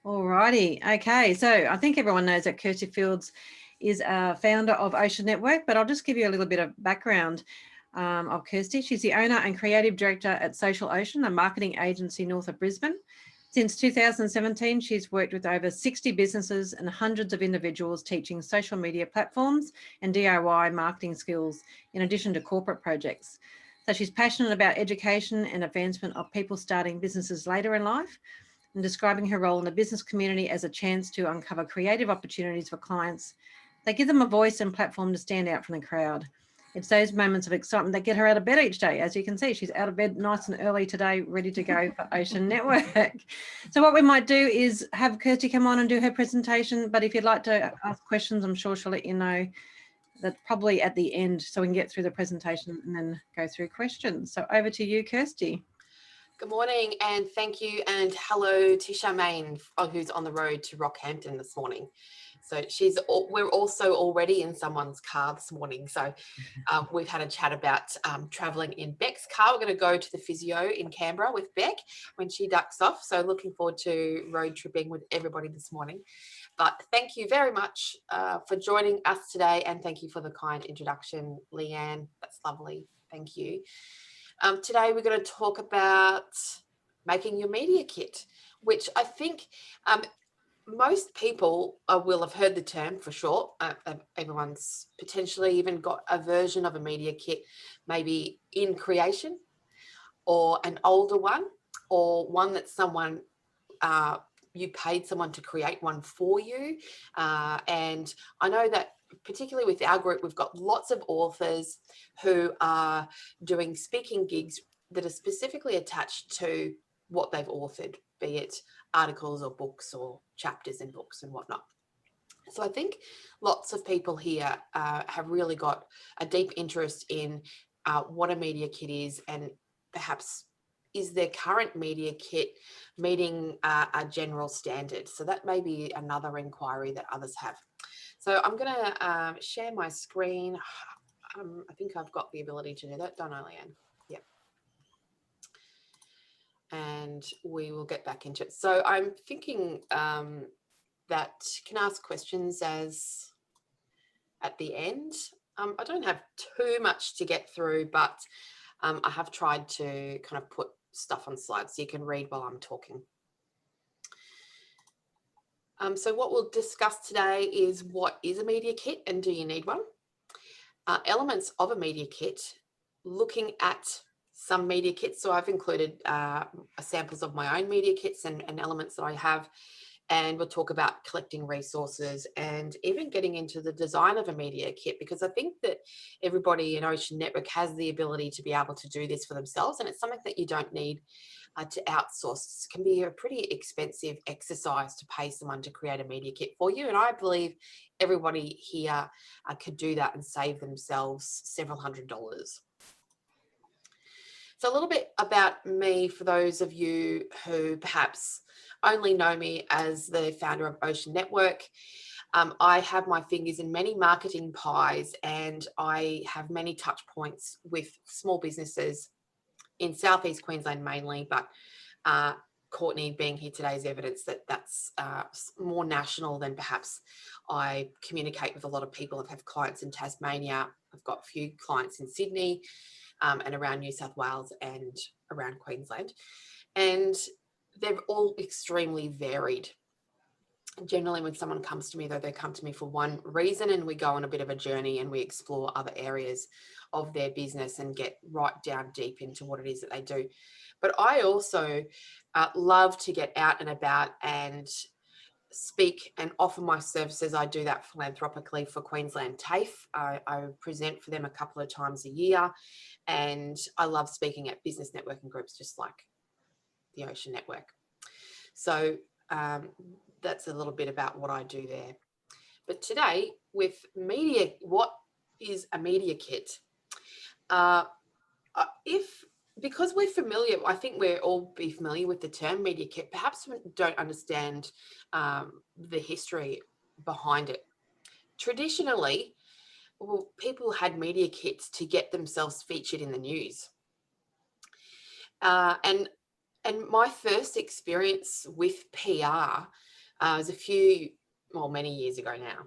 Alrighty. Okay. So I think everyone knows that Kirsty Fields is a founder of Ocean Network, but I'll just give you a little bit of background of Kirsty. She's the owner and creative director at Social Ocean, a marketing agency north of Brisbane. Since 2017, she's worked with over 60 businesses and hundreds of individuals teaching social media platforms and DIY marketing skills, in addition to corporate projects. So she's passionate about education and advancement of people starting businesses later in life, and describing her role in the business community as a chance to uncover creative opportunities for clients. They give them a voice and platform to stand out from the crowd. It's those moments of excitement that get her out of bed each day. As you can see, she's out of bed nice and early today, ready to go for Ocean Network. So what we might do is have Kirsty come on and do her presentation. But if you'd like to ask questions, I'm sure she'll let you know. That's probably at the end, so we can get through the presentation and then go through questions. So over to you, Kirsty. Good morning and thank you, and hello to Charmaine, who's on the road to Rockhampton this morning. So we're also already in someone's car this morning. So we've had a chat about travelling in Beck's car. We're going to go to the physio in Canberra with Beck when she ducks off. So looking forward to road tripping with everybody this morning. But thank you very much for joining us today, and thank you for the kind introduction, Leanne. That's lovely. Thank you. Today we're going to talk about making your media kit, which I think most people will have heard the term for sure. Everyone's potentially even got a version of a media kit, maybe in creation, or an older one, or one that someone you paid someone to create one for you. And I know that particularly with our group, we've got lots of authors who are doing speaking gigs that are specifically attached to what they've authored, be it articles or books or chapters in books and whatnot. So I think lots of people here have really got a deep interest in what a media kit is, and perhaps is their current media kit meeting a general standard. So that may be another inquiry that others have. So I'm going to share my screen. I think I've got the ability to do that, don't I, Leanne? Yep. And we will get back into it. So I'm thinking that can ask questions as at the end. I don't have too much to get through, but I have tried to kind of put stuff on slides so you can read while I'm talking. So what we'll discuss today is what is a media kit and do you need one? Elements of a media kit, looking at some media kits. So I've included samples of my own media kits and elements that I have. And we'll talk about collecting resources and even getting into the design of a media kit, because I think that everybody in Ocean Network has the ability to be able to do this for themselves. And it's something that you don't need to outsource. It can be a pretty expensive exercise to pay someone to create a media kit for you. And I believe everybody here could do that and save themselves several $100s. So a little bit about me for those of you who perhaps only know me as the founder of Ocean Network. I have my fingers in many marketing pies, and I have many touch points with small businesses in Southeast Queensland mainly, but Courtney being here today is evidence that that's more national than perhaps I communicate with a lot of people. I have clients in Tasmania. I've got a few clients in Sydney and around New South Wales and around Queensland. And they're all extremely varied. Generally, when someone comes to me, though, they come to me for one reason, and we go on a bit of a journey and we explore other areas of their business and get right down deep into what it is that they do. But I also love to get out and about and speak and offer my services. I do that philanthropically for Queensland TAFE. I present for them a couple of times a year, and I love speaking at business networking groups just like the Ocean Network. So that's a little bit about what I do there. But today with media, what is a media kit? Because we're familiar, I think we'll all be familiar with the term media kit, perhaps we don't understand the history behind it. Traditionally, people had media kits to get themselves featured in the news. And my first experience with PR It was many years ago now.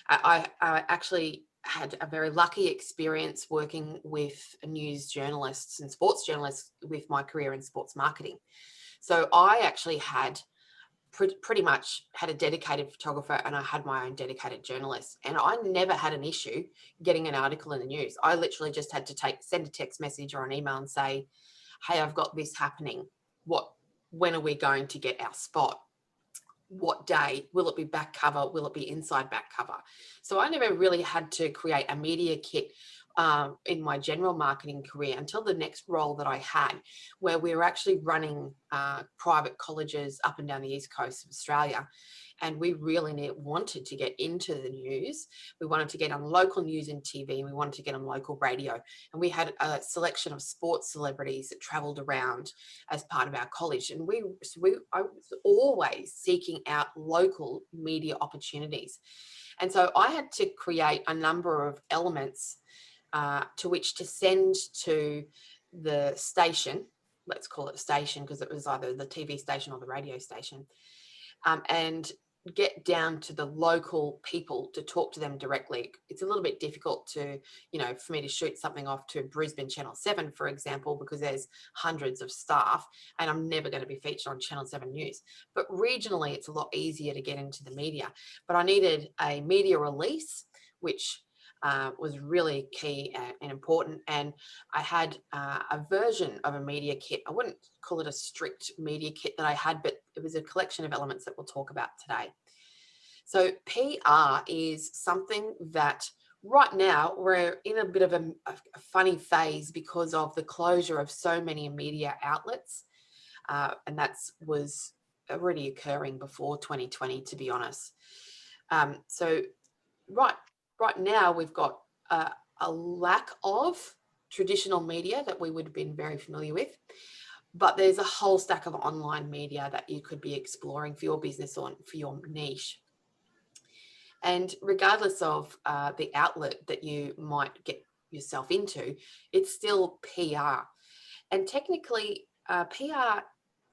I actually had a very lucky experience working with news journalists and sports journalists with my career in sports marketing. So I actually had pretty much had a dedicated photographer, and I had my own dedicated journalist, and I never had an issue getting an article in the news. I literally just had to send a text message or an email and say, hey, I've got this happening. When are we going to get our spot? What day? Will it be back cover? Will it be inside back cover? So I never really had to create a media kit in my general marketing career until the next role that I had, where we were actually running private colleges up and down the east coast of Australia. And we really wanted to get into the news. We wanted to get on local news and TV, and we wanted to get on local radio. And we had a selection of sports celebrities that travelled around as part of our college. And I was always seeking out local media opportunities. And so I had to create a number of elements to which to send to the station, let's call it station because it was either the TV station or the radio station, and get down to the local people to talk to them directly. It's a little bit difficult to, for me to shoot something off to Brisbane Channel 7, for example, because there's hundreds of staff and I'm never going to be featured on Channel 7 News. But regionally, it's a lot easier to get into the media. But I needed a media release, which was really key and important. And I had a version of a media kit. I wouldn't call it a strict media kit that I had, but it was a collection of elements that we'll talk about today. So PR is something that right now we're in a bit of a funny phase because of the closure of so many media outlets. And that was already occurring before 2020, to be honest. So right now we've got a lack of traditional media that we would have been very familiar with, but there's a whole stack of online media that you could be exploring for your business or for your niche. And regardless of the outlet that you might get yourself into, it's still PR. And technically, PR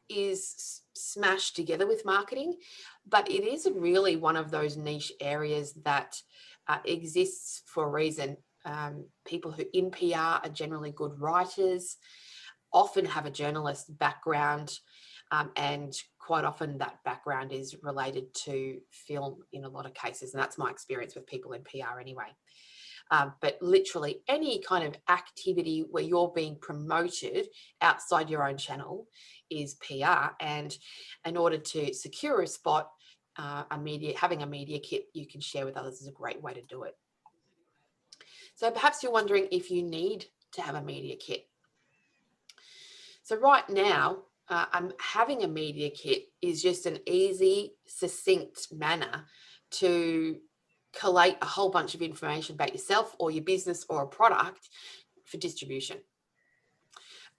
is smashed together with marketing, but it is really one of those niche areas that exists for a reason. People who in PR are generally good writers, often have a journalist background, and quite often that background is related to film in a lot of cases. And that's my experience with people in PR anyway. But literally any kind of activity where you're being promoted outside your own channel is PR. And in order to secure a spot, having a media kit you can share with others is a great way to do it. So perhaps you're wondering if you need to have a media kit. So right now, having a media kit is just an easy, succinct manner to collate a whole bunch of information about yourself or your business or a product for distribution.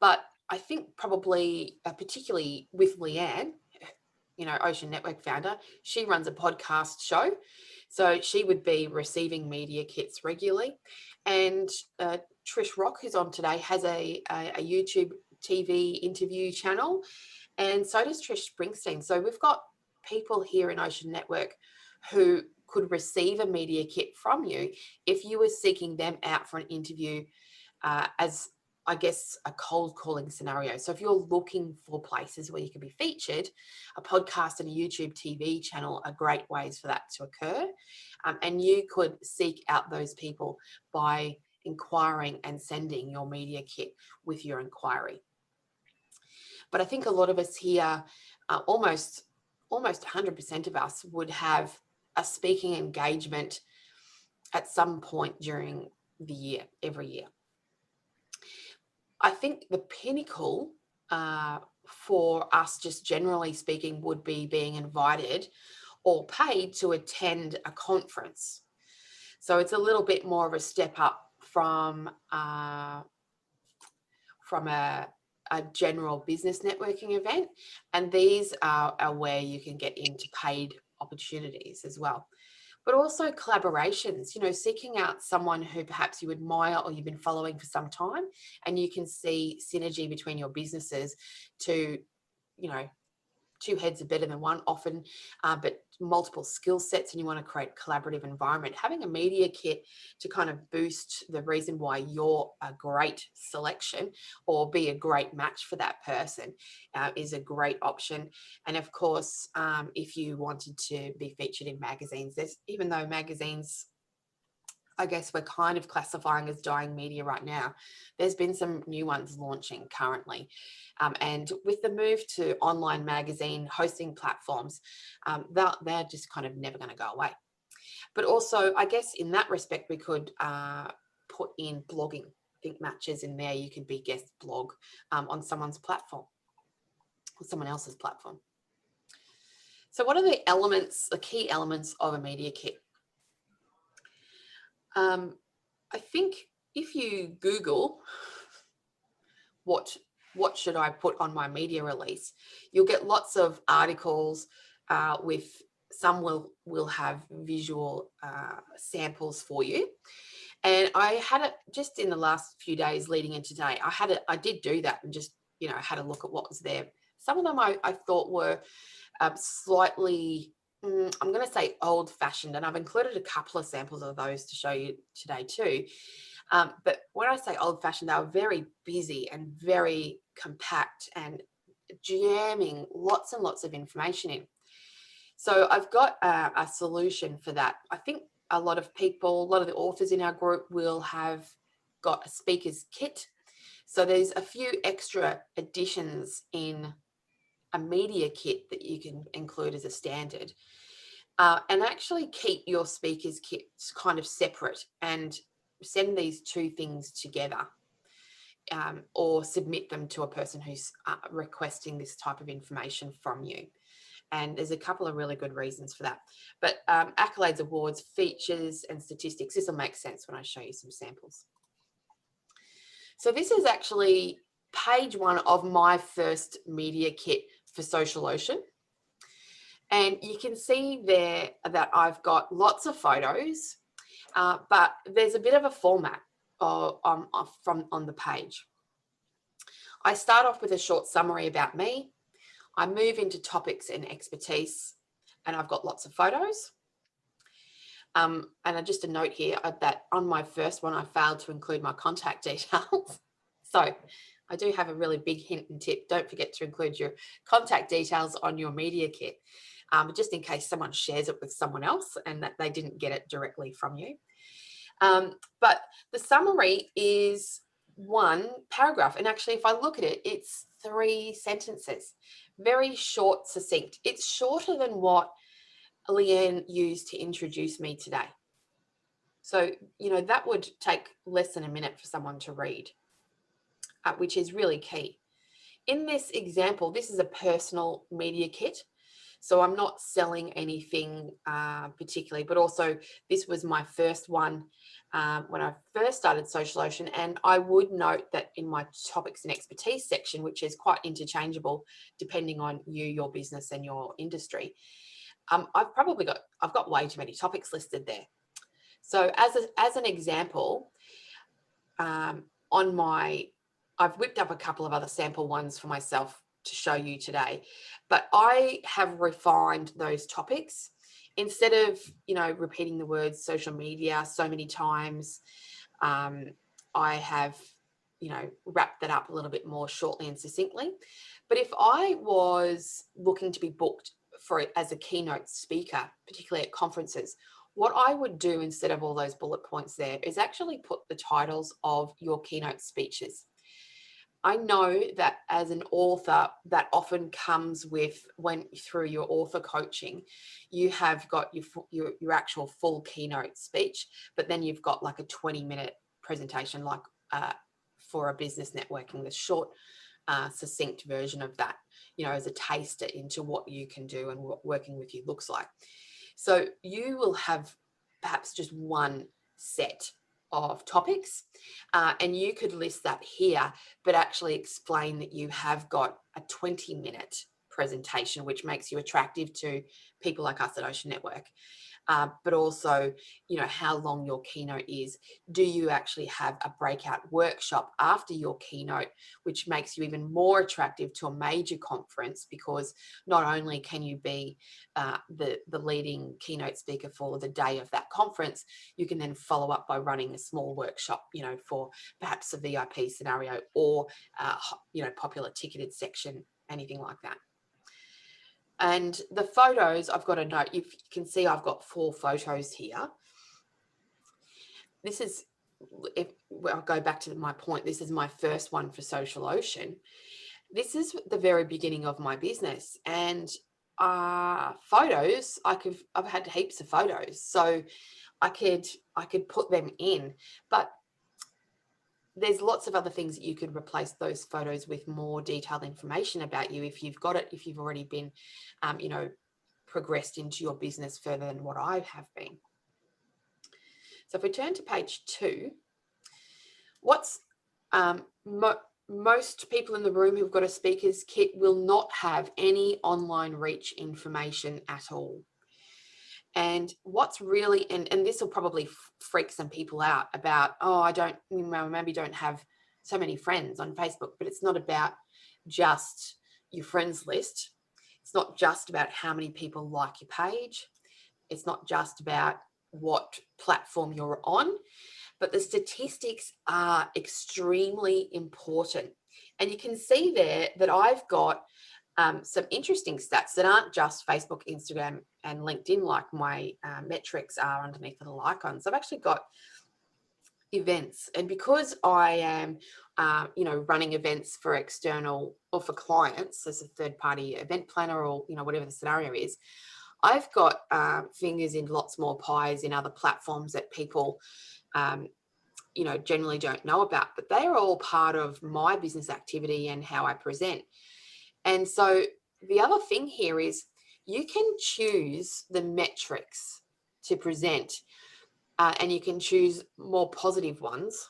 But I think probably, particularly with Leanne, Ocean Network founder, she runs a podcast show. So she would be receiving media kits regularly. And Trish Rock, who's on today, has a YouTube TV interview channel. And so does Trish Springsteen. So we've got people here in Ocean Network who could receive a media kit from you if you were seeking them out for an interview as, I guess, a cold calling scenario. So if you're looking for places where you can be featured, a podcast and a YouTube TV channel are great ways for that to occur. And you could seek out those people by inquiring and sending your media kit with your inquiry. But I think a lot of us here, almost 100% of us would have a speaking engagement at some point during the year, every year. I think the pinnacle for us, just generally speaking, would be being invited or paid to attend a conference. So it's a little bit more of a step up from a general business networking event. And these are where you can get into paid opportunities as well. But also collaborations, seeking out someone who perhaps you admire or you've been following for some time, and you can see synergy between your businesses to two heads are better than one often, but multiple skill sets, and you want to create a collaborative environment. Having a media kit to kind of boost the reason why you're a great selection or be a great match for that person is a great option. And of course, if you wanted to be featured in magazines, even though magazines, I guess we're kind of classifying as dying media right now, there's been some new ones launching currently. And with the move to online magazine hosting platforms, they're just kind of never going to go away. But also, I guess in that respect, we could put in blogging. I think matches in there. You could be guest blog on someone's platform or someone else's platform. So what are the elements, the key elements of a media kit? I think if you Google what should I put on my media release, you'll get lots of articles with some will have visual samples for you. And I had it just in the last few days leading into today. I did do that and just, had a look at what was there. Some of them I thought were slightly, I'm going to say old fashioned, and I've included a couple of samples of those to show you today too. But when I say old fashioned, they were very busy and very compact and jamming lots and lots of information in. So I've got a solution for that. I think a lot of the authors in our group will have got a speaker's kit. So there's a few extra additions in a media kit that you can include as a standard. And actually keep your speaker's kits kind of separate and send these two things together, or submit them to a person who's requesting this type of information from you. And there's a couple of really good reasons for that. But accolades, awards, features, and statistics, this will make sense when I show you some samples. So this is actually page 1 of my first media kit for Social Ocean. And you can see there that I've got lots of photos, but there's a bit of a format on the page. I start off with a short summary about me. I move into topics and expertise, and I've got lots of photos. And just a note here that on my first one, I failed to include my contact details. So I do have a really big hint and tip. Don't forget to include your contact details on your media kit, just in case someone shares it with someone else and that they didn't get it directly from you. But the summary is one paragraph. And actually, if I look at it, it's 3 sentences, very short, succinct. It's shorter than what Leanne used to introduce me today. So, that would take less than a minute for someone to read, which is really key. In this example, this is a personal media kit. So I'm not selling anything particularly, but also this was my first one when I first started Social Ocean. And I would note that in my topics and expertise section, which is quite interchangeable depending on your business and your industry, I've got way too many topics listed there. So as an example, I've whipped up a couple of other sample ones for myself to show you today, but I have refined those topics. Instead of, repeating the words social media so many times, I have, wrapped that up a little bit more shortly and succinctly. But if I was looking to be booked as a keynote speaker, particularly at conferences, what I would do instead of all those bullet points there is actually put the titles of your keynote speeches. I know that as an author, that often comes with through your author coaching, you have got your actual full keynote speech, but then you've got like a 20-minute presentation, like for a business networking, the short, succinct version of that, as a taster into what you can do and what working with you looks like. So you will have perhaps just one set of topics, and you could list that here, but actually explain that you have got a 20-minute presentation, which makes you attractive to people like us at Ocean Network. But also, how long your keynote is. Do you actually have a breakout workshop after your keynote, which makes you even more attractive to a major conference, because not only can you be the leading keynote speaker for the day of that conference, you can then follow up by running a small workshop, for perhaps a VIP scenario or, popular ticketed section, anything like that. And the photos, I've got a note. You can see I've got 4 photos here. This is, I'll go back to my point. This is my first one for Social Ocean. This is the very beginning of my business, and photos. I've had heaps of photos, so I could put them in, but there's lots of other things that you could replace those photos with, more detailed information about you if you've got it, if you've already been, progressed into your business further than what I have been. So if we turn to page 2, what's most people in the room who've got a speaker's kit will not have any online reach information at all. And what's really, and this will probably freak some people out about, maybe don't have so many friends on Facebook, but it's not about just your friends list. It's not just about how many people like your page. It's not just about what platform you're on, but the statistics are extremely important. And you can see there that I've got some interesting stats that aren't just Facebook, Instagram, and LinkedIn like my metrics are underneath the little icons. I've actually got events, and because I am, running events for external or for clients as a third-party event planner, or whatever the scenario is, I've got fingers in lots more pies in other platforms that people, generally don't know about, but they are all part of my business activity and how I present. And so the other thing here is you can choose the metrics to present, and you can choose more positive ones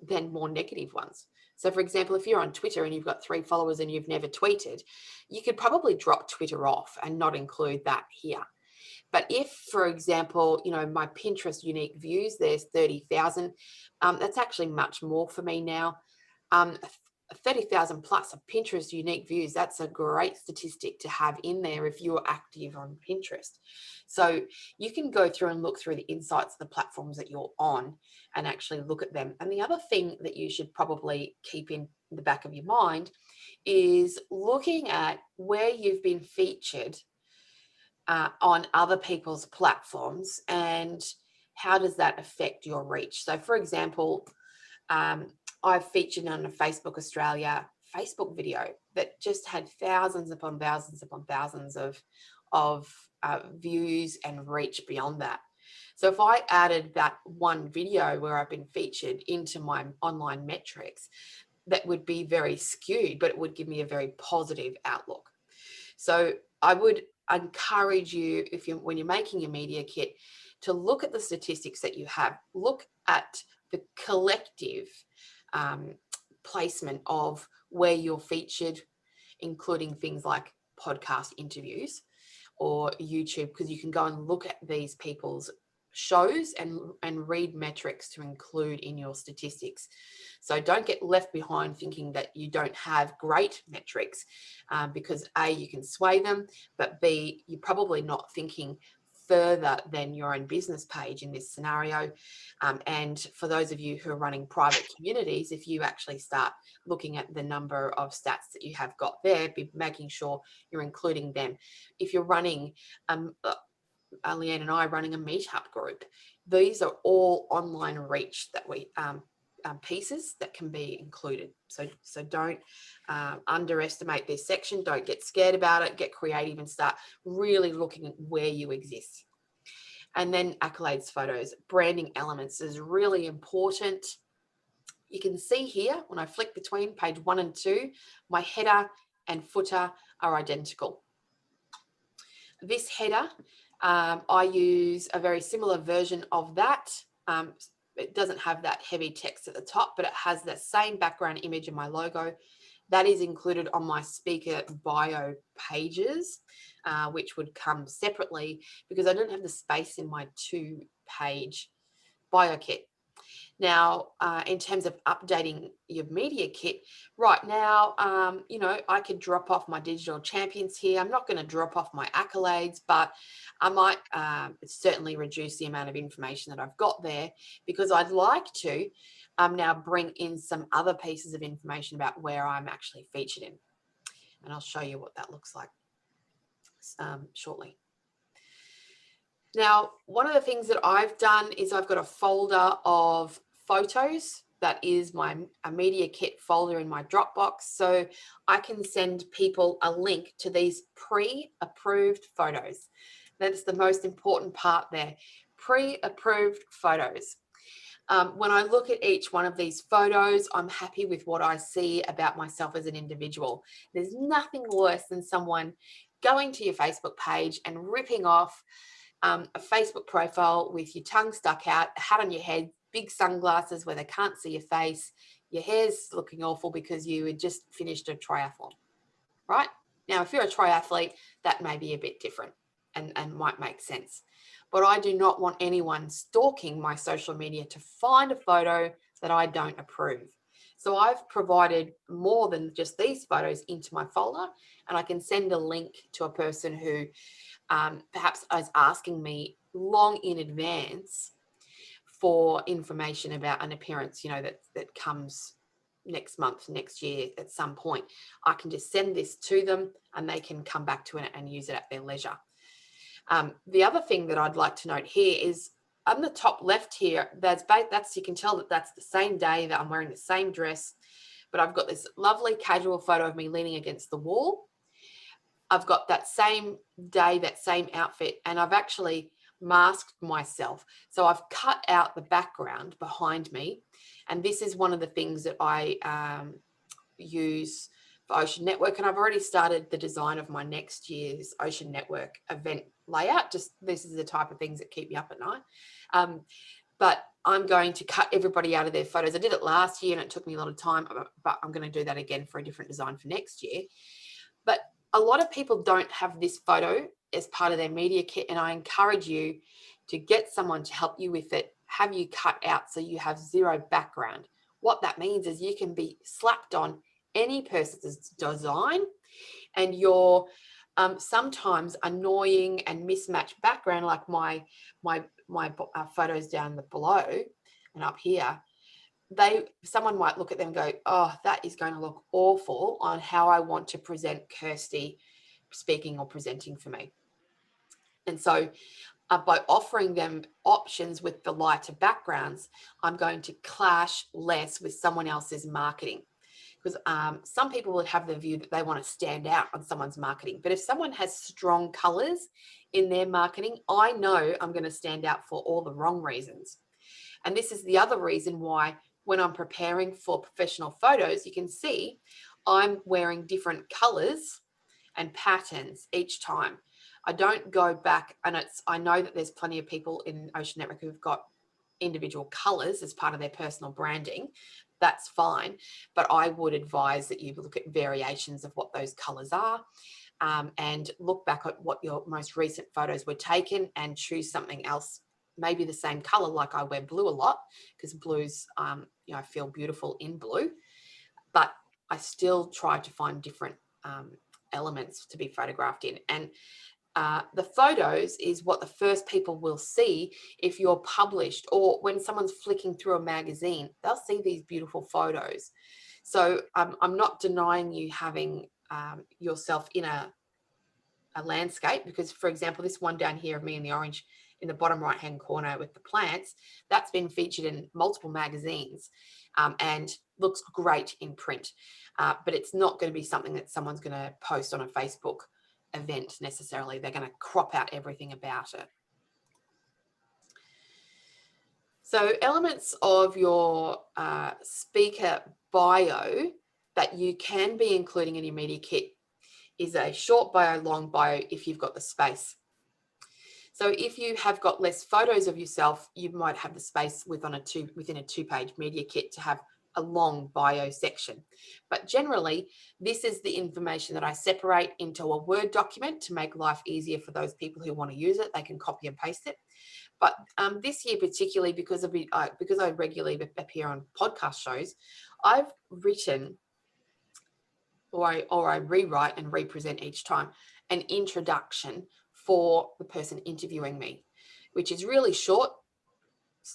than more negative ones. So, for example, if you're on Twitter and you've got 3 followers and you've never tweeted, you could probably drop Twitter off and not include that here. But if, for example, my Pinterest unique views, there's 30,000, that's actually much more for me now. 30,000 plus of Pinterest unique views, that's a great statistic to have in there if you're active on Pinterest. So you can go through and look through the insights of the platforms that you're on and actually look at them. And the other thing that you should probably keep in the back of your mind is looking at where you've been featured on other people's platforms and how does that affect your reach. So, for example, I've featured on a Facebook Australia Facebook video that just had thousands upon thousands upon thousands of views and reach beyond that. So if I added that one video where I've been featured into my online metrics, that would be very skewed, but it would give me a very positive outlook. So I would encourage you, when you're making your media kit, to look at the statistics that you have, look at the collective placement of where you're featured, including things like podcast interviews or YouTube, because you can go and look at these people's shows and read metrics to include in your statistics. So don't get left behind thinking that you don't have great metrics, because A, you can sway them, but B, you're probably not thinking further than your own business page in this scenario. And for those of you who are running private communities, if you actually start looking at the number of stats that you have got there, be making sure you're including them. If you're running, Leanne and I running a meetup group, these are all online reach that we pieces that can be included. So don't underestimate this section. Don't get scared about it. Get creative and start really looking at where you exist. And then accolades, photos, branding elements is really important. You can see here when I flick between page 1 and 2, my header and footer are identical. This header, I use a very similar version of that. It doesn't have that heavy text at the top, but it has that same background image of my logo. That is included on my speaker bio pages, which would come separately because I don't have the space in my 2-page bio kit. Now, in terms of updating your media kit, right now, you know, I could drop off my digital champions here. I'm not going to drop off my accolades, but I might certainly reduce the amount of information that I've got there, because I'd like to now bring in some other pieces of information about where I'm actually featured in. And I'll show you what that looks like shortly. Now, one of the things that I've done is I've got a folder of photos that is a media kit folder in my Dropbox, so I can send people a link to these pre-approved photos. That's the most important part there, pre-approved photos. When I look at each one of these photos, I'm happy with what I see about myself as an individual. There's nothing worse than someone going to your Facebook page and ripping off a Facebook profile with your tongue stuck out, a hat on your head, big sunglasses where they can't see your face, your hair's looking awful because you had just finished a triathlon, right? Now, if you're a triathlete, that may be a bit different and might make sense. But I do not want anyone stalking my social media to find a photo that I don't approve. So I've provided more than just these photos into my folder, and I can send a link to a person who perhaps is asking me long in advance for information about an appearance, you know, that comes next month, next year at some point. I can just send this to them and they can come back to it and use it at their leisure. The other thing that I'd like to note here is on the top left here, that's you can tell that that's the same day that I'm wearing the same dress, but I've got this lovely casual photo of me leaning against the wall. I've got that same day, that same outfit, and I've actually masked myself. So I've cut out the background behind me. And this is one of the things that I use for Ocean Network. And I've already started the design of my next year's Ocean Network event layout. Just this is the type of things that keep me up at night. But I'm going to cut everybody out of their photos. I did it last year and it took me a lot of time, but I'm going to do that again for a different design for next year. But a lot of people don't have this photo as part of their media kit, and I encourage you to get someone to help you with it, have you cut out so you have zero background. What that means is you can be slapped on any person's design, and your sometimes annoying and mismatched background, like my photos down below and up here, someone might look at them and go, oh, that is going to look awful on how I want to present Kirsty speaking or presenting for me. And so by offering them options with the lighter backgrounds, I'm going to clash less with someone else's marketing. Because some people would have the view that they want to stand out on someone's marketing. But if someone has strong colors in their marketing, I know I'm going to stand out for all the wrong reasons. And this is the other reason why when I'm preparing for professional photos, you can see I'm wearing different colors and patterns each time. I don't go back, and I know that there's plenty of people in Ocean Network who've got individual colors as part of their personal branding. That's fine, but I would advise that you look at variations of what those colors are, and look back at what your most recent photos were taken and choose something else, maybe the same color. Like I wear blue a lot because blues, I feel beautiful in blue, but I still try to find different elements to be photographed in. And the photos is what the first people will see if you're published, or when someone's flicking through a magazine, they'll see these beautiful photos. So I'm not denying you having yourself in a landscape, because, for example, this one down here of me in the orange in the bottom right hand corner with the plants, that's been featured in multiple magazines and looks great in print, but it's not going to be something that someone's going to post on a Facebook event necessarily. They're going to crop out everything about it. So elements of your speaker bio that you can be including in your media kit is a short bio, long bio if you've got the space. So if you have got less photos of yourself, you might have the space within a 2-page media kit to have a long bio section. But generally, this is the information that I separate into a Word document to make life easier for those people who want to use it. They can copy and paste it. But this year, particularly because I regularly appear on podcast shows, I've written, or I rewrite and represent each time, an introduction for the person interviewing me, which is really short.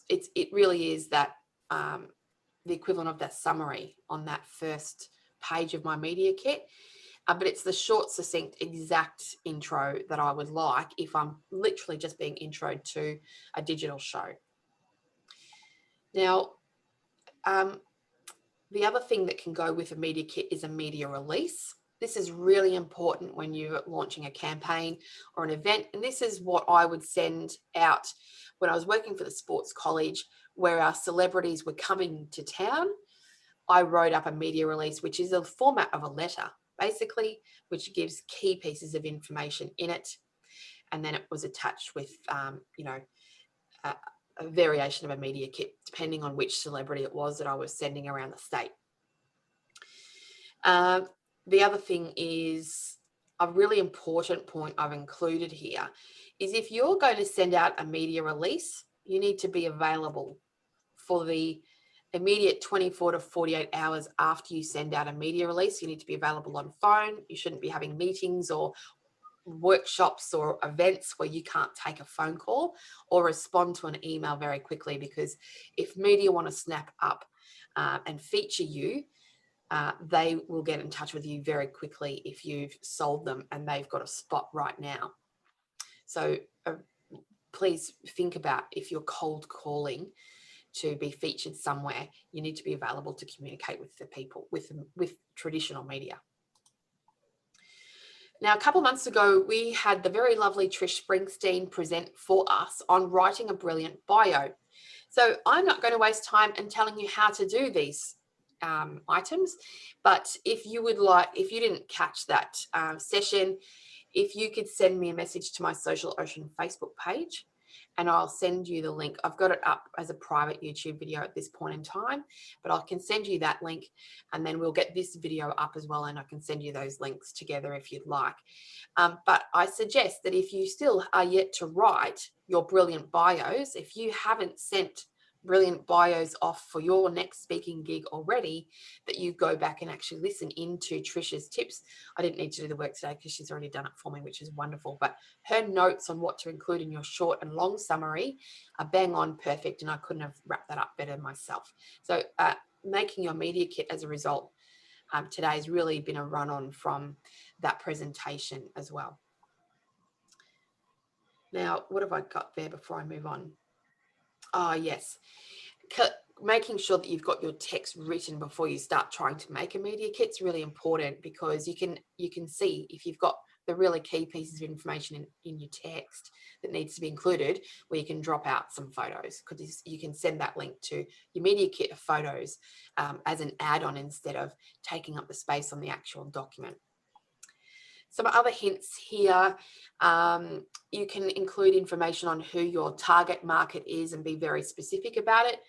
It really is that the equivalent of that summary on that first page of my media kit. But it's the short, succinct, exact intro that I would like if I'm literally just being introed to a digital show. Now, the other thing that can go with a media kit is a media release. This is really important when you're launching a campaign or an event. And this is what I would send out when I was working for the sports college, where our celebrities were coming to town. I wrote up a media release, which is a format of a letter, basically, which gives key pieces of information in it. And then it was attached with, a variation of a media kit, depending on which celebrity it was that I was sending around the state. The other thing is, a really important point I've included here is if you're going to send out a media release, you need to be available for the immediate 24 to 48 hours after you send out a media release. You need to be available on phone. You shouldn't be having meetings or workshops or events where you can't take a phone call or respond to an email very quickly, because if media want to snap up and feature you, they will get in touch with you very quickly if you've sold them and they've got a spot right now. So please think about, if you're cold calling to be featured somewhere, you need to be available to communicate with the people, with traditional media. Now, a couple of months ago, we had the very lovely Trish Springsteen present for us on writing a brilliant bio. So I'm not going to waste time in telling you how to do these items, but if you didn't catch that session, if you could send me a message to my Social Ocean Facebook page, and I'll send you the link. I've got it up as a private YouTube video at this point in time, but I can send you that link, and then we'll get this video up as well, and I can send you those links together if you'd like. But I suggest that if you still are yet to write your brilliant bios, if you haven't sent brilliant bios off for your next speaking gig already, that you go back and actually listen into Trisha's tips. I didn't need to do the work today because she's already done it for me, which is wonderful. But her notes on what to include in your short and long summary are bang on perfect, and I couldn't have wrapped that up better myself. So making your media kit as a result today has really been a run-on from that presentation as well. Now, what have I got there before I move on? Oh, yes. Making sure that you've got your text written before you start trying to make a media kit is really important, because you can see if you've got the really key pieces of information in your text that needs to be included, where you can drop out some photos, because you can send that link to your media kit of photos as an add-on instead of taking up the space on the actual document. Some other hints here, you can include information on who your target market is and be very specific about it.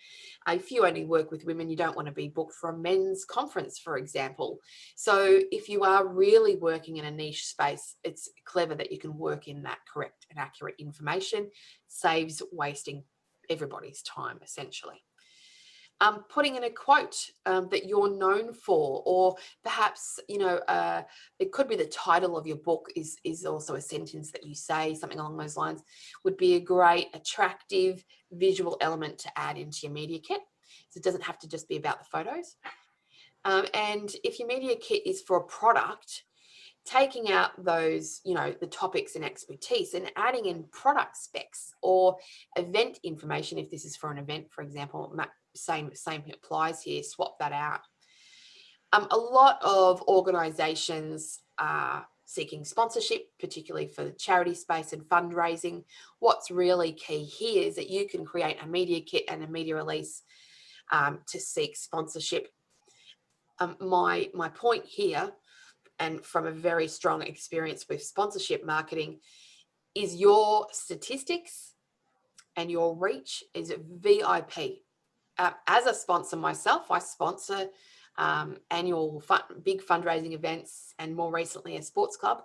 If you only work with women, you don't want to be booked for a men's conference, for example. So if you are really working in a niche space, it's clever that you can work in that correct and accurate information. Saves wasting everybody's time, essentially. Putting in a quote that you're known for, or perhaps, it could be the title of your book is also a sentence that you say, something along those lines, would be a great, attractive visual element to add into your media kit. So it doesn't have to just be about the photos. And if your media kit is for a product, taking out those, the topics and expertise, and adding in product specs or event information. If this is for an event, for example, same applies here, swap that out. A lot of organizations are seeking sponsorship, particularly for the charity space and fundraising. What's really key here is that you can create a media kit and a media release to seek sponsorship. My point here, and from a very strong experience with sponsorship marketing, is your statistics and your reach is VIP, as a sponsor myself, I sponsor annual big fundraising events, and more recently a sports club.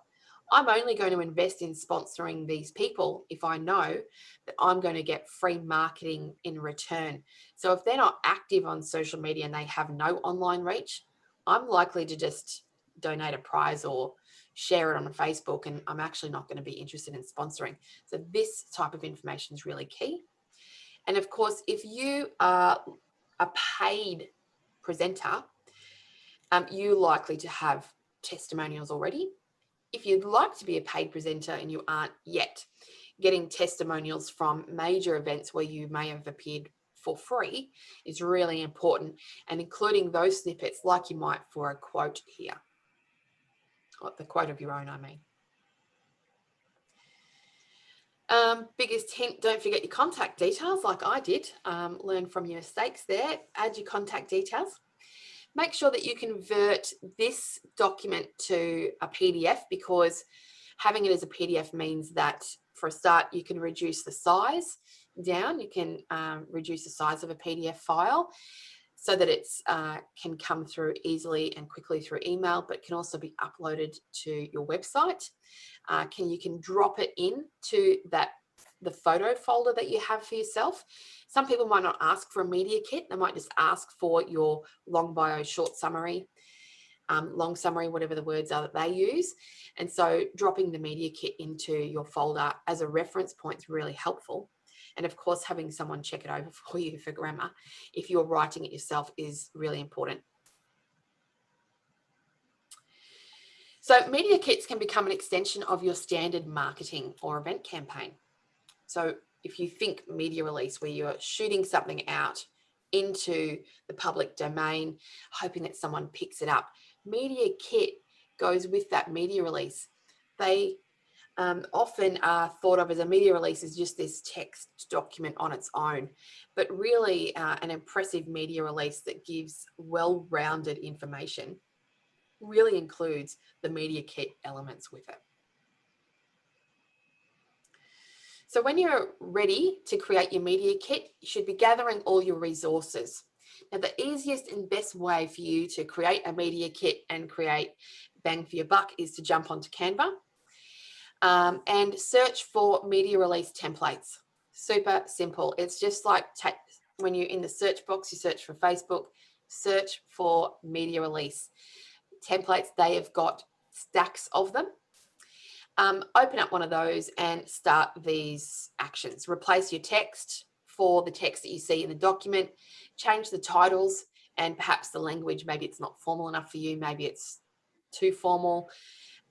I'm only going to invest in sponsoring these people if I know that I'm going to get free marketing in return. So if they're not active on social media and they have no online reach, I'm likely to just donate a prize or share it on Facebook, and I'm actually not going to be interested in sponsoring. So this type of information is really key. And of course, if you are a paid presenter, you're likely to have testimonials already. If you'd like to be a paid presenter and you aren't yet, getting testimonials from major events where you may have appeared for free is really important, and including those snippets like you might for a quote here. The quote of your own, I mean. Biggest hint, don't forget your contact details like I did. Learn from your mistakes there. Add your contact details. Make sure that you convert this document to a PDF, because having it as a PDF means that for a start, you can reduce the size down. You can reduce the size of a PDF file so that it can come through easily and quickly through email, but can also be uploaded to your website. You can drop it into the photo folder that you have for yourself. Some people might not ask for a media kit. They might just ask for your long bio, short summary, long summary, whatever the words are that they use. And so dropping the media kit into your folder as a reference point is really helpful. And of course, having someone check it over for you for grammar, if you're writing it yourself, is really important. So media kits can become an extension of your standard marketing or event campaign. So if you think media release, where you're shooting something out into the public domain, hoping that someone picks it up, media kit goes with that media release. They often are thought of as a media release as just this text document on its own, but really an impressive media release that gives well-rounded information really includes the media kit elements with it. So when you're ready to create your media kit, you should be gathering all your resources. Now, the easiest and best way for you to create a media kit and create bang for your buck is to jump onto Canva and search for media release templates. Super simple. It's just like when you're in the search box, you search for Facebook, search for media release templates. They have got stacks of them. Open up one of those and start these actions. Replace your text for the text that you see in the document. Change the titles and perhaps the language. Maybe it's not formal enough for you. Maybe it's too formal.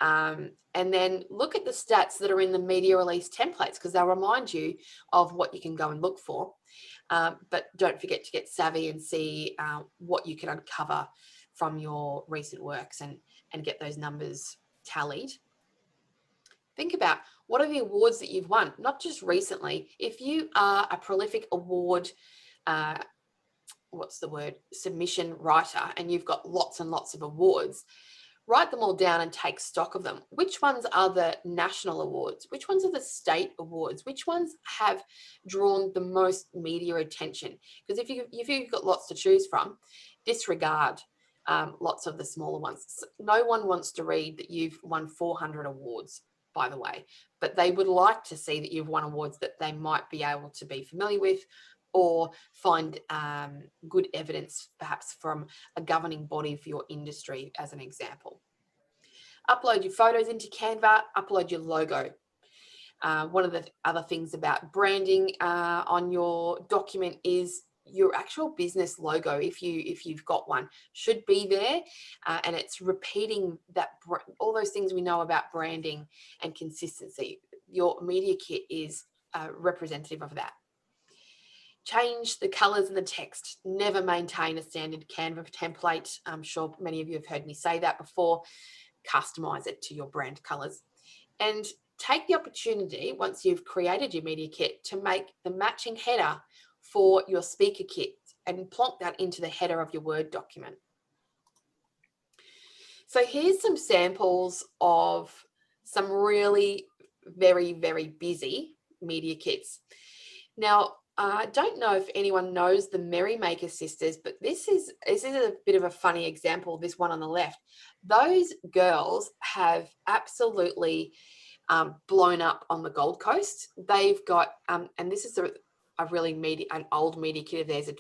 And then look at the stats that are in the media release templates, because they'll remind you of what you can go and look for. But don't forget to get savvy and see what you can uncover from your recent works and get those numbers tallied. Think about what are the awards that you've won, not just recently. If you are a prolific award, submission writer, and you've got lots and lots of awards, write them all down and take stock of them. Which ones are the national awards? Which ones are the state awards? Which ones have drawn the most media attention? Because if you've got lots to choose from, disregard lots of the smaller ones. No one wants to read that you've won 400 awards, by the way, but they would like to see that you've won awards that they might be able to be familiar with or find good evidence perhaps from a governing body for your industry, as an example. Upload your photos into Canva, upload your logo. One of the other things about branding on your document is your actual business logo, if you've got one, should be there, and it's repeating that all those things we know about branding and consistency. Your media kit is representative of that. Change the colors and the text. Never maintain a standard Canva template. I'm sure many of you have heard me say that before. Customize it to your brand colors, and take the opportunity, once you've created your media kit, to make the matching header for your speaker kit and plonk that into the header of your Word document. So here's some samples of some really very, very busy media kits. Now, I don't know if anyone knows the Merrymaker sisters, but this is a bit of a funny example. This one on the left, those girls have absolutely blown up on the Gold Coast. They've got, and this is a really an old media kit of theirs.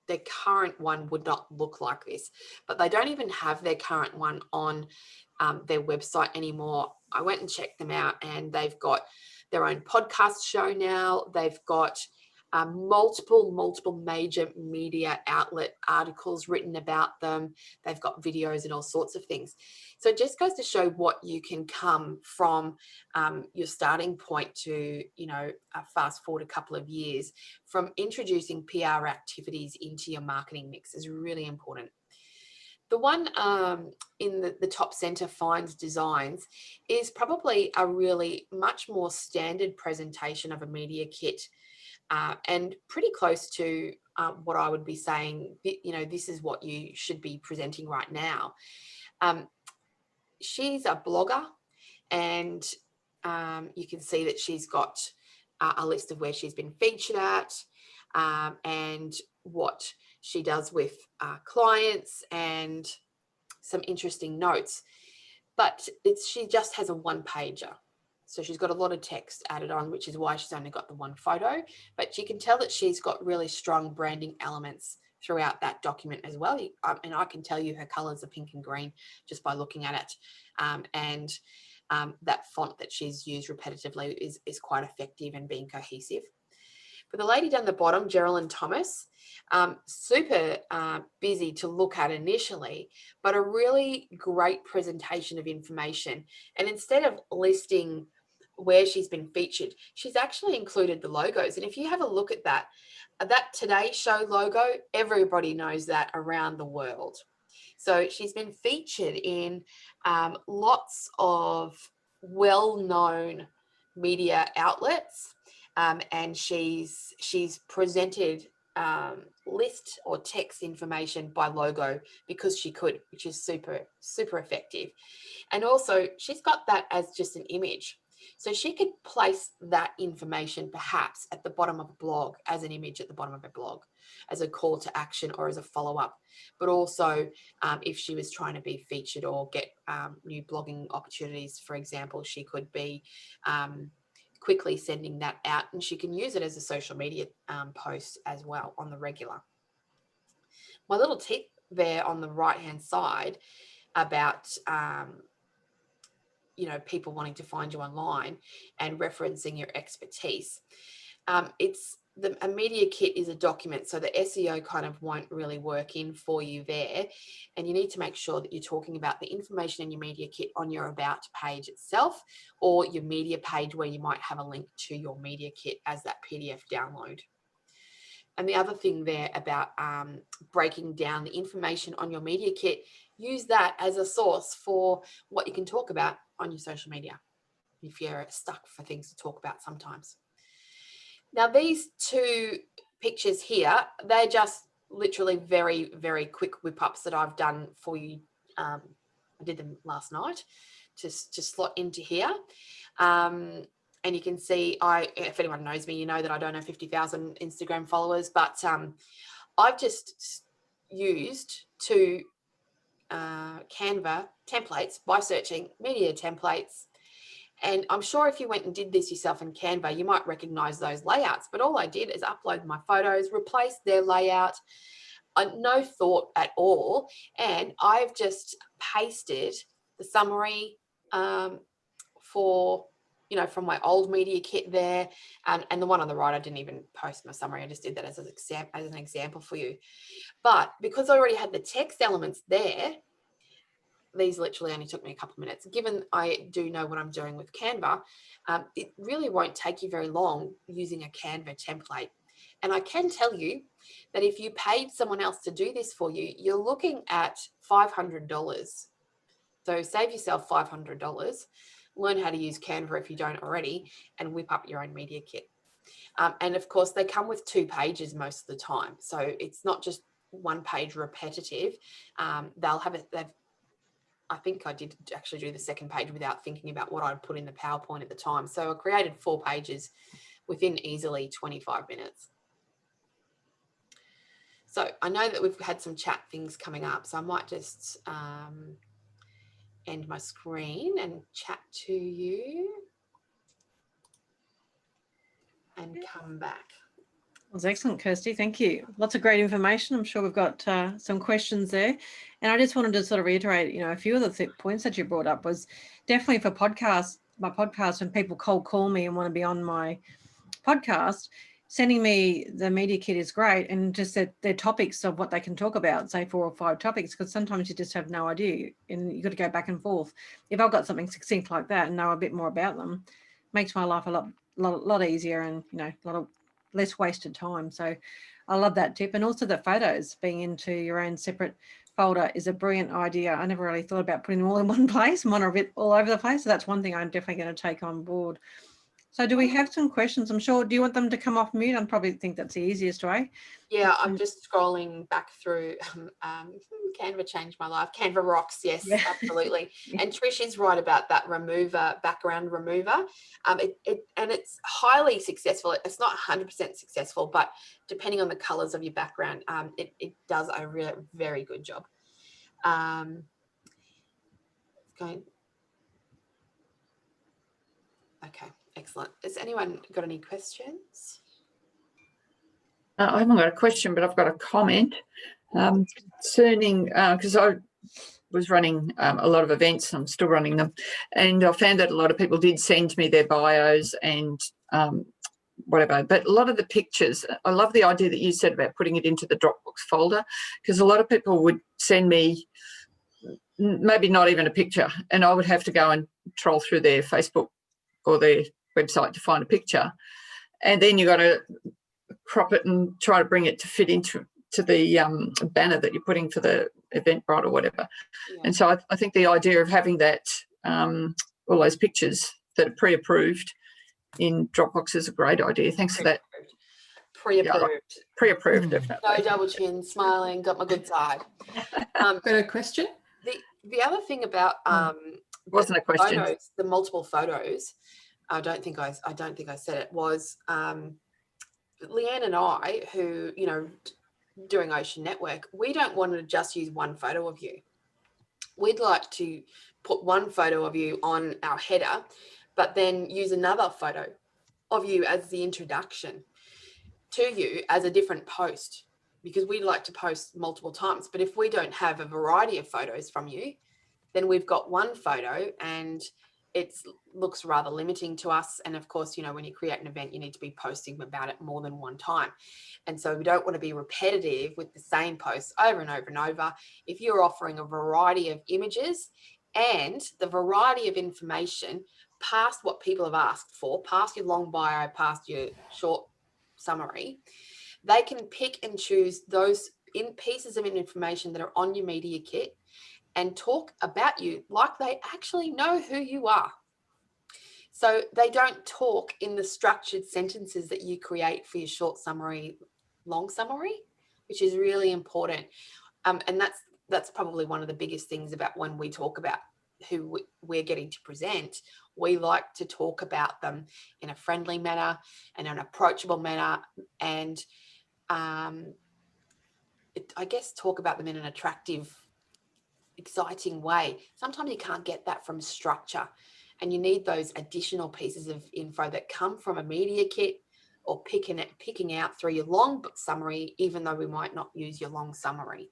Their current one would not look like this, but they don't even have their current one on their website anymore. I went and checked them out, and they've got their own podcast show now. They've got multiple major media outlet articles written about them. They've got videos and all sorts of things. So it just goes to show what you can come from your starting point to, fast forward a couple of years, from introducing PR activities into your marketing mix is really important. The one in the top center, Finds Designs, is probably a really much more standard presentation of a media kit, and pretty close to what I would be saying, this is what you should be presenting right now. She's a blogger, and you can see that she's got a list of where she's been featured at, and what she does with clients, and some interesting notes. But she just has a one-pager. So she's got a lot of text added on, which is why she's only got the one photo. But you can tell that she's got really strong branding elements throughout that document as well. And I can tell you her colours are pink and green just by looking at it. And that font that she's used repetitively is quite effective and being cohesive. But the lady down the bottom, Geraldine Thomas, super busy to look at initially, but a really great presentation of information. And instead of listing where she's been featured, she's actually included the logos. And if you have a look at that Today Show logo, everybody knows that around the world. So she's been featured in lots of well-known media outlets, and she's presented list or text information by logo because she could, which is super effective. And also she's got that as just an image, so she could place that information perhaps at the bottom of a blog, as an image at the bottom of a blog, as a call to action or as a follow-up. But also if she was trying to be featured or get new blogging opportunities, for example, she could be quickly sending that out, and she can use it as a social media post as well on the regular. My little tip there on the right hand side about people wanting to find you online and referencing your expertise. A media kit is a document, so the SEO kind of won't really work in for you there. And you need to make sure that you're talking about the information in your media kit on your about page itself, or your media page where you might have a link to your media kit as that PDF download. And the other thing there about breaking down the information on your media kit, use that as a source for what you can talk about on your social media if you're stuck for things to talk about sometimes. Now, these two pictures here, they're just literally very, very quick whip-ups that I've done for you. I did them last night to slot into here. And you can see, if anyone knows me, you know that I don't have 50,000 Instagram followers, but I've just used two Canva templates by searching media templates. And I'm sure if you went and did this yourself in Canva, you might recognize those layouts. But all I did is upload my photos, replace their layout, no thought at all. And I've just pasted the summary from my old media kit there. And the one on the right, I didn't even post my summary. I just did that as an example for you. But because I already had the text elements there, these literally only took me a couple of minutes. Given I do know what I'm doing with Canva, it really won't take you very long using a Canva template. And I can tell you that if you paid someone else to do this for you, you're looking at $500. So save yourself $500, learn how to use Canva if you don't already, and whip up your own media kit. And of course, they come with 2 pages most of the time. So it's not just one page repetitive. I think I did actually do the second page without thinking about what I'd put in the PowerPoint at the time. So I created 4 pages within easily 25 minutes. So I know that we've had some chat things coming up, so I might just end my screen and chat to you and come back. That was excellent, Kirsty. Thank you. Lots of great information. I'm sure we've got some questions there. And I just wanted to sort of reiterate, a few of the points that you brought up was definitely for my podcast, when people cold call me and want to be on my podcast, sending me the media kit is great, and just their topics of what they can talk about, say 4 or 5 topics, because sometimes you just have no idea and you've got to go back and forth. If I've got something succinct like that and know a bit more about them, makes my life a lot easier, and a lot of less wasted time. So I love that tip. And also the photos being into your own separate folder is a brilliant idea. I never really thought about putting them all in one place. Mine are a bit all over the place. So that's one thing I'm definitely going to take on board. So do we have some questions? I'm sure. Do you want them to come off mute? I probably think that's the easiest way. Yeah, I'm just scrolling back through. Canva changed my life. Canva rocks. Yes, yeah. Absolutely. Yeah. And Trish is right about that background remover. And it's highly successful. It's not 100% successful, but depending on the colors of your background, it does a really very good job. Okay, excellent. Has anyone got any questions? I haven't got a question, but I've got a comment concerning, because I was running a lot of events, I'm still running them, and I found that a lot of people did send me their bios and whatever, but a lot of the pictures, I love the idea that you said about putting it into the Dropbox folder, because a lot of people would send me maybe not even a picture, and I would have to go and troll through their Facebook or their website to find a picture, and then you got to crop it and try to bring it to fit into the banner that you're putting for the Eventbrite or whatever. Yeah. And so I think the idea of having that, all those pictures that are pre-approved in Dropbox is a great idea. Thanks for that. Pre-approved. Yeah, pre-approved, definitely. No double chin, smiling, got my good side. Got a question? The other thing about wasn't a question. Photos, the multiple photos, I don't think I said it, was Leanne and I, who, doing Ocean Network, we don't want to just use one photo of you. We'd like to put one photo of you on our header, but then use another photo of you as the introduction to you as a different post, because we like to post multiple times. But if we don't have a variety of photos from you, then we've got one photo and it looks rather limiting to us. And of course, when you create an event, you need to be posting about it more than one time. And so we don't want to be repetitive with the same posts over and over and over. If you're offering a variety of images and the variety of information past what people have asked for, past your long bio, past your short summary, they can pick and choose those pieces of information that are on your media kit and talk about you like they actually know who you are. So they don't talk in the structured sentences that you create for your short summary, long summary, which is really important. And that's probably one of the biggest things about when we talk about who we're getting to present. We like to talk about them in a friendly manner and an approachable manner, and I guess talk about them in an attractive, exciting way. Sometimes you can't get that from structure, and you need those additional pieces of info that come from a media kit or picking out through your long summary, even though we might not use your long summary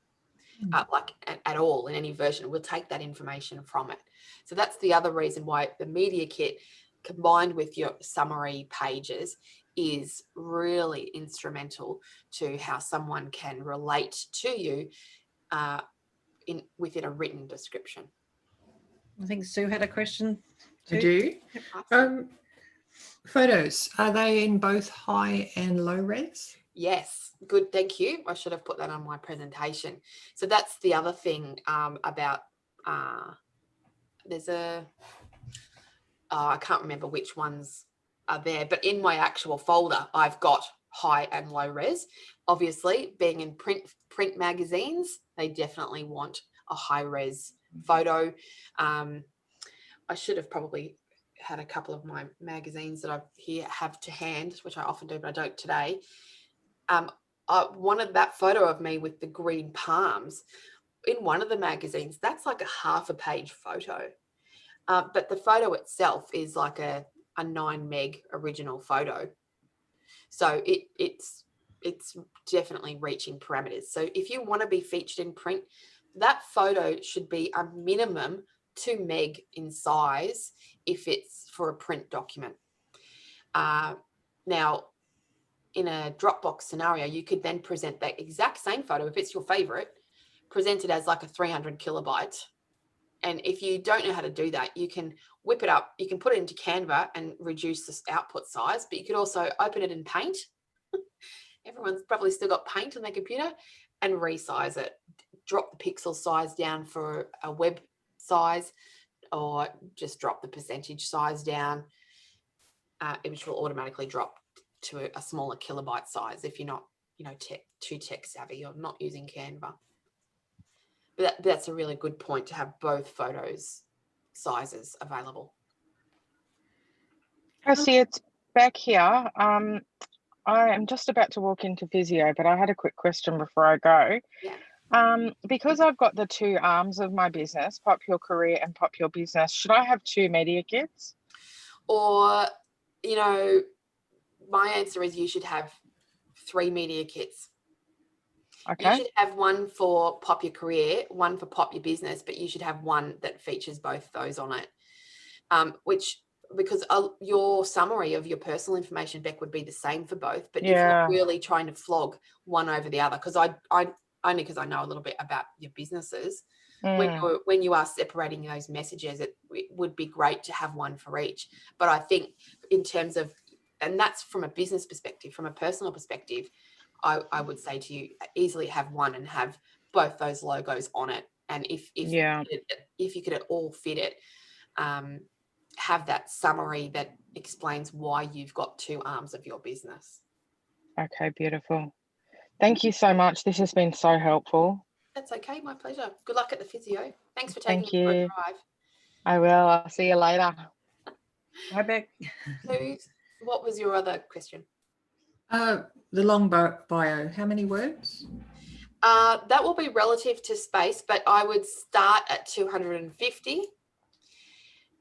at all in any version. We'll take that information from it. So that's the other reason why the media kit combined with your summary pages is really instrumental to how someone can relate to you within a written description. I think Sue had a question too. I do. Photos, are they in both high and low res? Yes, good, thank you. I should have put that on my presentation. So that's the other thing about, there's I can't remember which ones are there, but in my actual folder, I've got high and low res. Obviously, being in print magazines, they definitely want a high res photo. I should have probably had a couple of my magazines that I here have to hand, which I often do, but I don't today. I wanted that photo of me with the green palms in one of the magazines. That's like a half a page photo. But the photo itself is like a 9 meg original photo. So it's definitely reaching parameters. So if you want to be featured in print, that photo should be a minimum 2 meg in size if it's for a print document. Now, in a Dropbox scenario, you could then present that exact same photo, if it's your favorite, present it as like a 300 kilobytes. And if you don't know how to do that, you can whip it up. You can put it into Canva and reduce the output size, but you could also open it in Paint. Everyone's probably still got Paint on their computer, and resize it. Drop the pixel size down for a web size, or just drop the percentage size down, which will automatically drop to a smaller kilobyte size if you're not, too tech savvy or not using Canva. But that's a really good point, to have both photos sizes available. Kirsty, it's back here. I am just about to walk into physio, but I had a quick question before I go. Yeah. Because I've got the 2 arms of my business, Pop Your Career and Pop Your Business, should I have 2 media kits? Or, my answer is you should have 3 media kits. Okay. You should have one for Pop Your Career, one for Pop Your Business, but you should have one that features both those on it. Because your summary of your personal information, Beck, would be the same for both. But if you're really trying to flog one over the other, because I only because I know a little bit about your businesses, when you are separating those messages, it would be great to have one for each. But I think in terms of, and that's from a business perspective, from a personal perspective, I would say to you, easily have one and have both those logos on it. And if you could at all fit it, have that summary that explains why you've got 2 arms of your business. Okay, beautiful. Thank you so much. This has been so helpful. That's okay, my pleasure. Good luck at the physio. Thanks for taking me for a drive. I will. I'll see you later. Hi, Beck. What was your other question? The long bio, how many words? That will be relative to space, but I would start at 250.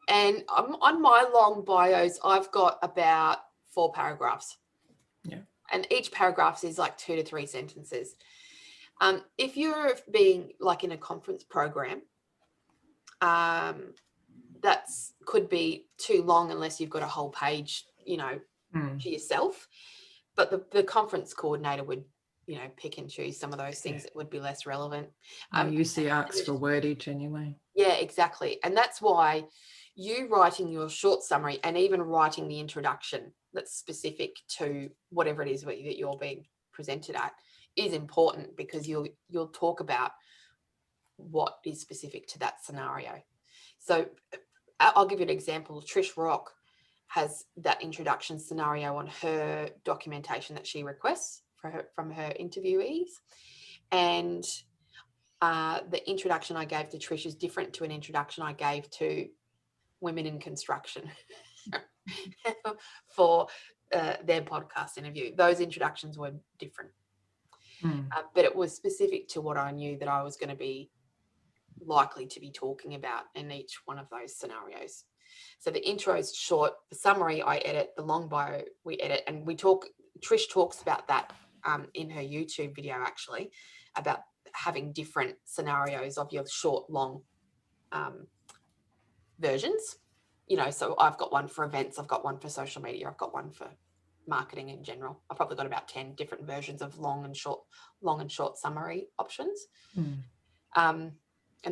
And on my long bios, I've got about 4 paragraphs. Yeah. And each paragraph is like 2 to 3 sentences. If you're being like in a conference program, that could be too long unless you've got a whole page, to yourself. But the conference coordinator would, pick and choose some of those things that would be less relevant. I use the arcs for wordage anyway. Yeah, exactly. And that's why you writing your short summary and even writing the introduction that's specific to whatever it is that you're being presented at is important, because you'll talk about what is specific to that scenario. So I'll give you an example. Trish Rock has that introduction scenario on her documentation that she requests from her interviewees. And the introduction I gave to Trish is different to an introduction I gave to women in construction for their podcast interview. Those introductions were different. But it was specific to what I knew that I was going to be likely to be talking about in each one of those scenarios. So the intro is short, the summary I edit, the long bio we edit, and Trish talks about that in her YouTube video, actually, about having different scenarios of your short, long versions. So I've got one for events, I've got one for social media, I've got one for marketing in general. I've probably got about 10 different versions of long and short summary options. And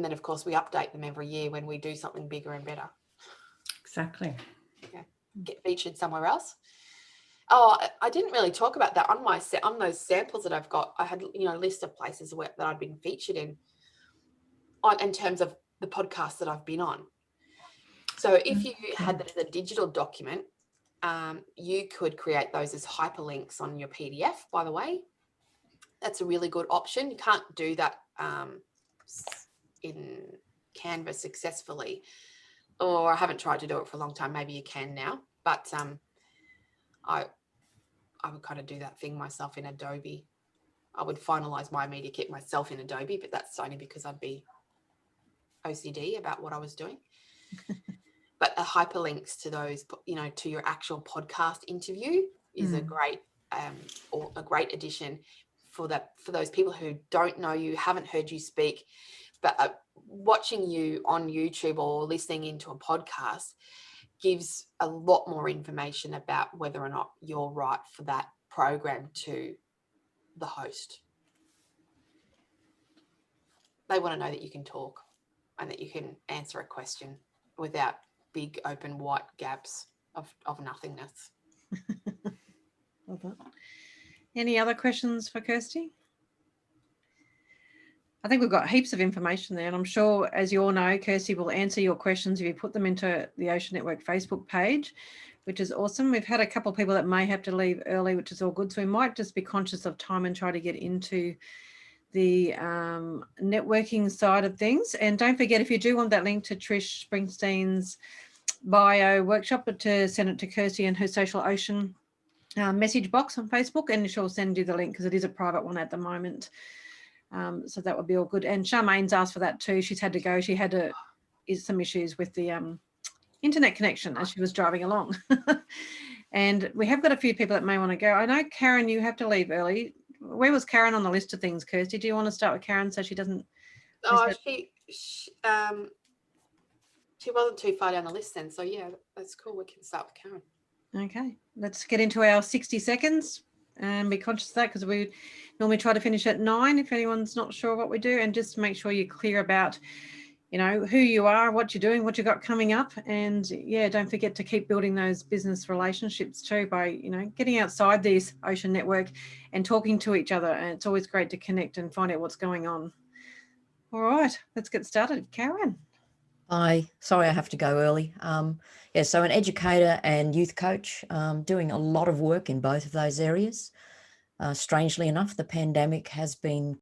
then, of course, we update them every year when we do something bigger and better. Exactly. Yeah. Get featured somewhere else. Oh, I didn't really talk about that on those samples that I've got. I had, a list of places that I'd been featured in terms of the podcasts that I've been on. So if you had that as a digital document, you could create those as hyperlinks on your PDF, by the way. That's a really good option. You can't do that in Canva successfully or I haven't tried to do it for a long time. Maybe you can now, but I would kind of do that thing myself in Adobe. I would finalize my media kit myself in Adobe, but that's only because I'd be OCD about what I was doing. But the hyperlinks to those, you know, to your actual podcast interview is a great or a great addition for those people who don't know you, haven't heard you speak, but watching you on YouTube or listening into a podcast gives a lot more information about whether or not you're right for that program to the host. They want to know that you can talk and that you can answer a question without big open white gaps of nothingness. Love that. Any other questions for Kirsty? I think we've got heaps of information there, and I'm sure, as you all know, Kirsty will answer your questions if you put them into the Ocean Network Facebook page, which is awesome. We've had a couple of people that may have to leave early, which is all good. So we might just be conscious of time and try to get into the networking side of things. And don't forget, if you do want that link to Trish Springsteen's bio workshop, to send it to Kirsty and her Social Ocean message box on Facebook, and she'll send you the link because it is a private one at the moment. So that would be all good. And Charmaine's asked for that too. She's had to go. She had some issues with the internet connection as she was driving along. And we have got a few people that may want to go. I know, Karen, you have to leave early. Where was Karen on the list of things, Kirsty? Do you want to start with Karen so she doesn't? Oh, she wasn't too far down the list then. So yeah, that's cool. We can start with Karen. Okay, let's get into our 60 seconds and be conscious of that, because we normally try to finish at 9 if anyone's not sure what we do, and just make sure you're clear about, you know, who you are, what you're doing, what you've got coming up. And yeah, don't forget to keep building those business relationships too by, you know, getting outside this Ocean Network and talking to each other. And it's always great to connect and find out what's going on. All right, let's get started. Karen. Hi, sorry I have to go early. Yeah, so an educator and youth coach, doing a lot of work in both of those areas. Strangely enough, the pandemic has been